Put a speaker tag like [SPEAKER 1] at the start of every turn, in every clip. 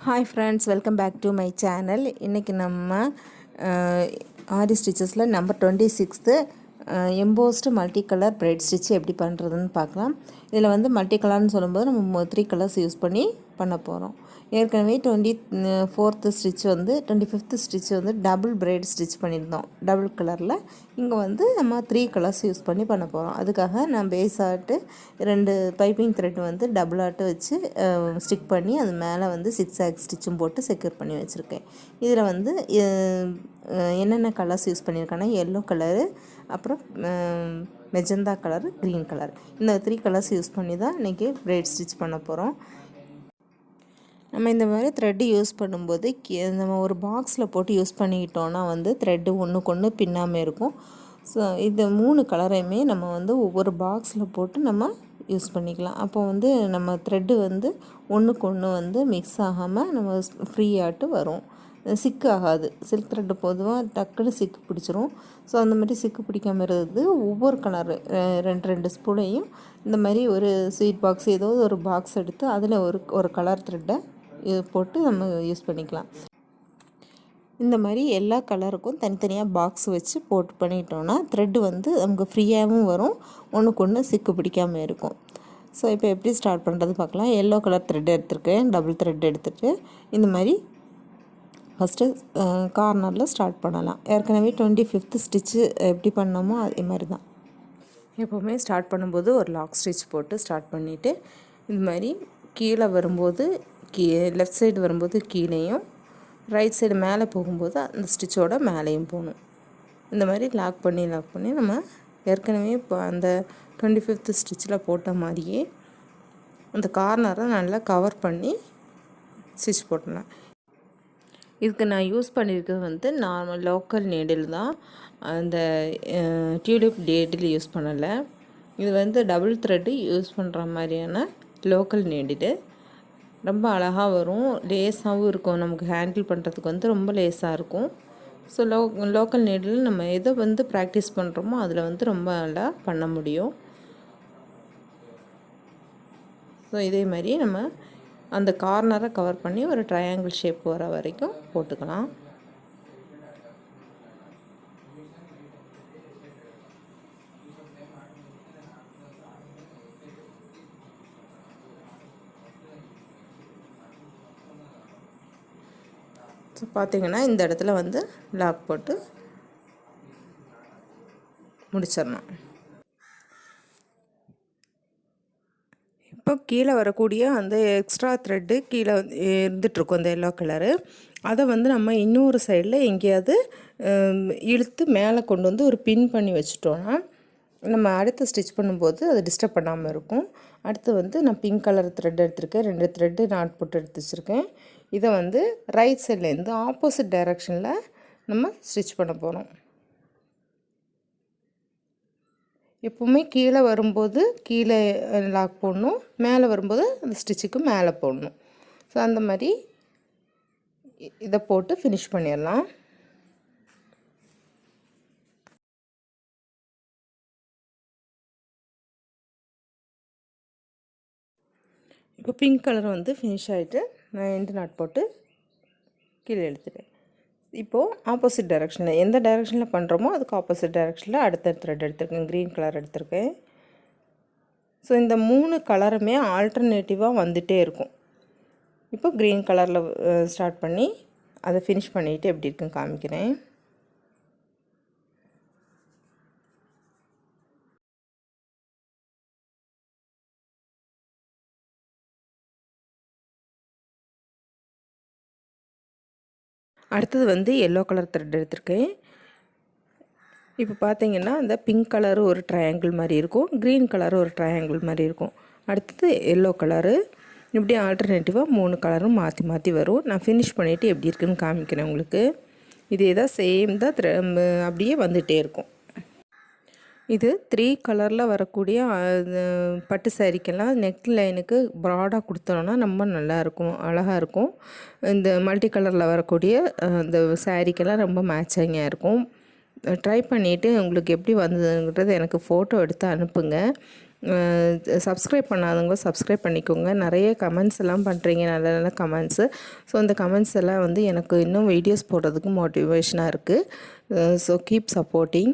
[SPEAKER 1] Hi friends, welcome back to my channel. இன்னைக்கு நம்ம ஆரி ஸ்டிச்சஸில் number 26th embossed multi colour braid stitch எப்படி பண்ணுறதுன்னு பார்க்கலாம். இதில் வந்து மல்டி கலர்னு சொல்லும்போது நம்ம 3 கலர்ஸ் யூஸ் பண்ணி பண்ண போகிறோம். ஏற்கனவே 24th ஸ்டிச் வந்து 25th ஸ்டிச் வந்து டபுள் பிரைட் ஸ்டிச் பண்ணியிருந்தோம் டபுள் கலரில். இங்கே வந்து நம்ம 3 கலர்ஸ் யூஸ் பண்ணி பண்ண போகிறோம். அதுக்காக நான் பேஸ் ஆட்டு 2 பைப்பிங் த்ரெட் வந்து டபுள் ஆட்டு வச்சு ஸ்டிக் பண்ணி அது மேலே வந்து 6 ஆக் ஸ்டிச்சும் போட்டு செக்யூர் பண்ணி வச்சுருக்கேன். இதில் வந்து என்னென்ன கலர்ஸ் யூஸ் பண்ணியிருக்கேன்னா எல்லோ கலரு, அப்புறம் மெஜந்தா கலர், க்ரீன் கலர், இந்த 3 கலர்ஸ் யூஸ் பண்ணி தான் இன்றைக்கி பிரைட் ஸ்டிச் பண்ண போகிறோம். நம்ம இந்த மாதிரி த்ரெட்டு யூஸ் பண்ணும்போது நம்ம ஒரு பாக்ஸில் போட்டு யூஸ் பண்ணிக்கிட்டோன்னா வந்து த்ரெட்டு ஒன்றுக்கு ஒன்று பின்னாமல் இருக்கும். ஸோ இந்த 3 கலரையுமே நம்ம வந்து ஒவ்வொரு பாக்ஸில் போட்டு நம்ம யூஸ் பண்ணிக்கலாம். அப்போ வந்து நம்ம த்ரெட்டு வந்து ஒன்றுக்கு ஒன்று வந்து மிக்ஸ் ஆகாமல் நம்ம ஃப்ரீயாட்டு வரும், சிக்கு ஆகாது. சில்க் த்ரெட்டு பொதுவாக டக்குன்னு சிக்கு பிடிச்சிரும். ஸோ அந்த மாதிரி சிக்கு பிடிக்காமல் இருக்கிறது ஒவ்வொரு கலரு 2 ஸ்பூனையும் இந்த மாதிரி ஒரு ஸ்வீட் பாக்ஸ் ஏதோ ஒரு பாக்ஸ் எடுத்து அதில் ஒரு கலர் த்ரெட்டை போட்டு நம்ம யூஸ் பண்ணிக்கலாம். இந்த மாதிரி எல்லா கலருக்கும் தனித்தனியாக பாக்ஸ் வச்சு போட்டு பண்ணிட்டோன்னா த்ரெட்டு வந்து நமக்கு ஃப்ரீயாகவும் வரும், ஒன்றுக்கு ஒன்று சிக்கு பிடிக்காமல் இருக்கும். ஸோ இப்போ எப்படி ஸ்டார்ட் பண்ணுறது பார்க்கலாம். எல்லோ கலர் த்ரெட் எடுத்துருக்கேன், டபுள் த்ரெட் எடுத்துகிட்டு இந்த மாதிரி ஃபஸ்ட்டு கார்னரில் ஸ்டார்ட் பண்ணலாம். ஏற்கனவே 25th ஸ்டிச்சு எப்படி பண்ணோமோ அதே மாதிரி தான். எப்போவுமே ஸ்டார்ட் பண்ணும்போது ஒரு லாக் ஸ்டிச் போட்டு ஸ்டார்ட் பண்ணிவிட்டு இது மாதிரி கீழே வரும்போது லெஃப்ட் சைடு வரும்போது கீழேயும், ரைட் சைடு மேலே போகும்போது அந்த ஸ்டிச்சோட மேலேயும் போகணும். இந்த மாதிரி லாக் பண்ணி நம்ம ஏற்கனவே இப்போ அந்த 25th ஸ்டிச்சில் போட்ட மாதிரியே அந்த கார்னரை நல்லா கவர் பண்ணி ஸ்டிச் போட்டலாம். இதுக்கு நான் யூஸ் பண்ணியிருக்கிறது வந்து நார்மல் லோக்கல் நீடில் தான், அந்த டியூலிப் நீடில் யூஸ் பண்ணலை. இது வந்து டபுள் த்ரெட்டு யூஸ் பண்ணுற மாதிரியான லோக்கல் நீடில். ரொம்ப அழகாக வரும், லேஸாகவும் இருக்கும், நமக்கு ஹேண்டில் பண்ணுறதுக்கு வந்து ரொம்ப லேஸாக இருக்கும். ஸோ லோக்கல் நீடில் நம்ம எதை வந்து ப்ராக்டிஸ் பண்ணுறோமோ அதில் வந்து ரொம்ப நல்லா பண்ண முடியும். ஸோ இதே மாதிரி நம்ம அந்த கார்னரை கவர் பண்ணி ஒரு ட்ரையாங்கிள் ஷேப் வர வரைக்கும் போட்டுக்கலாம். ஸோ பார்த்திங்கன்னா இந்த இடத்துல வந்து லாக் போட்டு முடிச்சிடணும். இப்போ கீழே வரக்கூடிய அந்த எக்ஸ்ட்ரா த்ரெட்டு கீழே இருந்துகிட்ருக்கும் அந்த எல்லோ கலரு, அதை வந்து நம்ம இன்னொரு சைடில் எங்கேயாவது இழுத்து மேலே கொண்டு வந்து ஒரு பின் பண்ணி வச்சுட்டோன்னா நம்ம அடுத்து ஸ்டிச் பண்ணும்போது அதை டிஸ்டர்ப் பண்ணாமல் இருக்கும். அடுத்து வந்து நான் பிங்க் கலர் த்ரெட் எடுத்திருக்கேன், 2 த்ரெட்டு நாட் போட்டு எடுத்து வச்சுருக்கேன். இதை வந்து ரைட் சைட்லேருந்து ஆப்போசிட் டைரெக்ஷனில் நம்ம ஸ்டிச் பண்ண போகிறோம். எப்போவுமே கீழே வரும்போது கீழே லாக் போடணும், மேலே வரும்போது அந்த ஸ்டிச்சுக்கு மேலே போடணும். ஸோ அந்த மாதிரி இதை போட்டு ஃபினிஷ் பண்ணிடலாம். இப்போ பிங்க் கலர் வந்து ஃபினிஷ் ஆகிட்டு நான் எண்டு நாட் போட்டு கீழே எடுத்துட்டேன். இப்போது ஆப்போசிட் டைரெக்ஷனில் எந்த டைரெக்ஷனில் பண்ணுறோமோ அதுக்கு ஆப்போசிட் டைரெக்ஷனில் அடுத்த த்ரெட் எடுத்திருக்கேன், க்ரீன் கலர் எடுத்திருக்கேன். ஸோ இந்த 3 கலருமே ஆல்டர்னேட்டிவாக வந்துகிட்டே இருக்கும். இப்போ க்ரீன் கலரில் ஸ்டார்ட் பண்ணி அதை ஃபினிஷ் பண்ணிவிட்டு எப்படி இருக்குன்னு காமிக்கிறேன். அடுத்தது வந்து எல்லோ கலர் த்ரெட் எடுத்திருக்கேன். இப்போ பார்த்தீங்கன்னா அந்த பிங்க் கலரு ஒரு ட்ரையாங்கிள் மாதிரி இருக்கும், க்ரீன் கலரு ஒரு ட்ரையாங்கிள் மாதிரி இருக்கும். அடுத்தது எல்லோ கலரு, இப்படி ஆல்டர்னேட்டிவாக 3 கலரும் மாற்றி மாற்றி வரும். நான் ஃபினிஷ் பண்ணிவிட்டு எப்படி இருக்குன்னு காமிக்கிறேன் உங்களுக்கு. இதே தான் சேம் தான் அப்படியே வந்துகிட்டே இருக்கும். இது 3 கலரில் வரக்கூடிய பட்டு சாரீக்கெல்லாம் நெக் லைனுக்கு ப்ராடாக கொடுத்தோன்னா ரொம்ப நல்லாயிருக்கும், அழகாக இருக்கும். இந்த மல்டி கலரில் வரக்கூடிய அந்த சாரீக்கெல்லாம் ரொம்ப மேட்சிங்காக இருக்கும். ட்ரை பண்ணிவிட்டு உங்களுக்கு எப்படி வந்ததுங்கிறது எனக்கு ஃபோட்டோ எடுத்து அனுப்புங்க. சப்ஸ்கிரைப் பண்ணாதவங்க சப்ஸ்கிரைப் பண்ணிக்கோங்க. நிறைய கமெண்ட்ஸ் எல்லாம் பண்ணுறீங்க, நல்ல நல்ல கமெண்ட்ஸு. ஸோ அந்த கமெண்ட்ஸ் எல்லாம் வந்து எனக்கு இன்னும் வீடியோஸ் போடுறதுக்கு மோட்டிவேஷனாக இருக்குது. So keep supporting.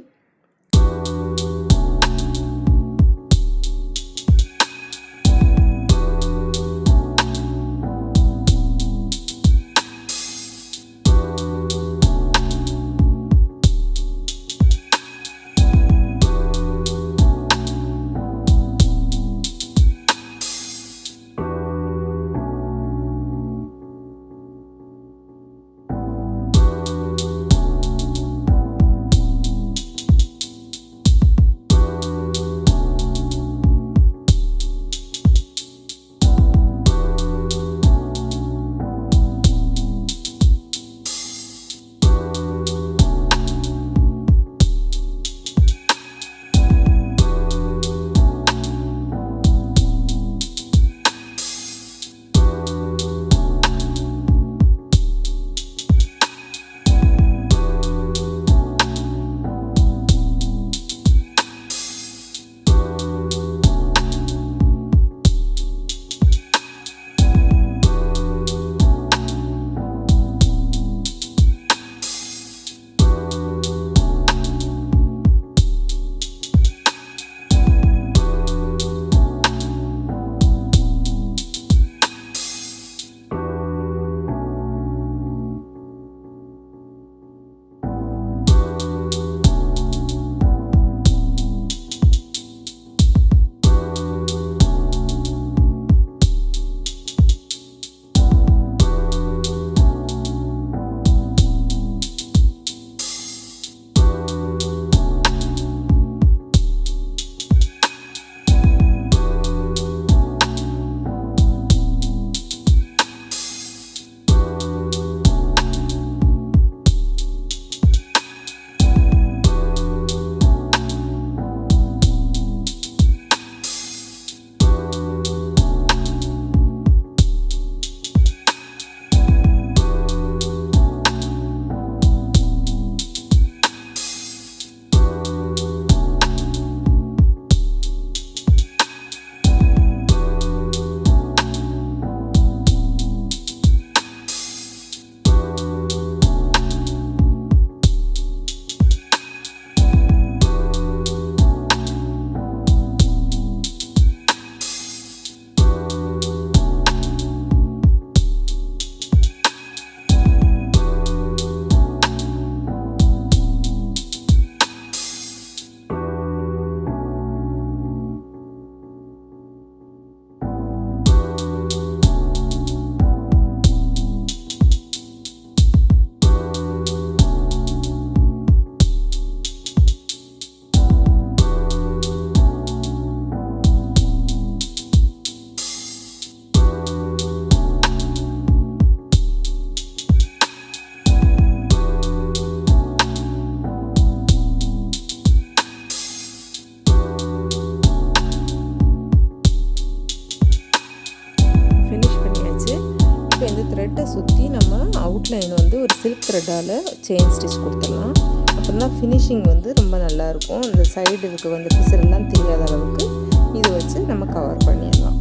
[SPEAKER 1] த்ரெட்டை சுற்றி நம்ம அவுட்லைன் வந்து ஒரு சில்க் த்ரெட்டால் செயின் ஸ்டிச் கொடுத்துடலாம். அப்படின்னா ஃபினிஷிங் வந்து ரொம்ப நல்லாயிருக்கும். இந்த சைடு இதுக்கு வந்து பிசரெல்லாம் தெரியாத அளவுக்கு இது வச்சு நம்ம கவர் பண்ணிடலாம்.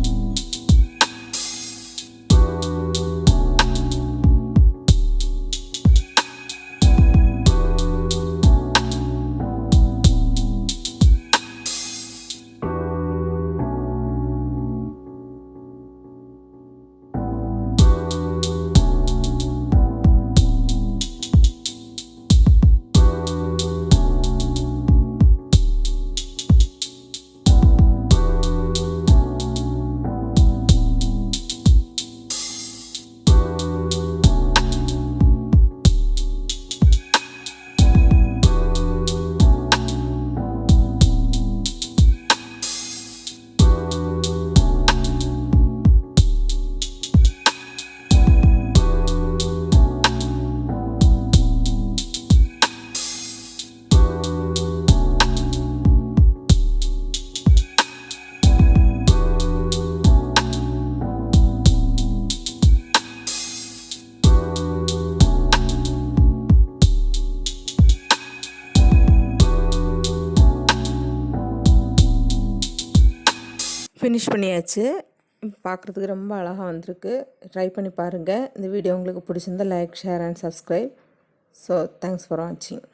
[SPEAKER 1] ஃபினிஷ் பண்ணியாச்சு. பார்க்குறதுக்கு ரொம்ப அழகாக வந்திருக்கு. ட்ரை பண்ணி பாருங்கள். இந்த வீடியோ உங்களுக்கு பிடிச்சிருந்தா like, share and subscribe. So thanks for வாட்சிங்.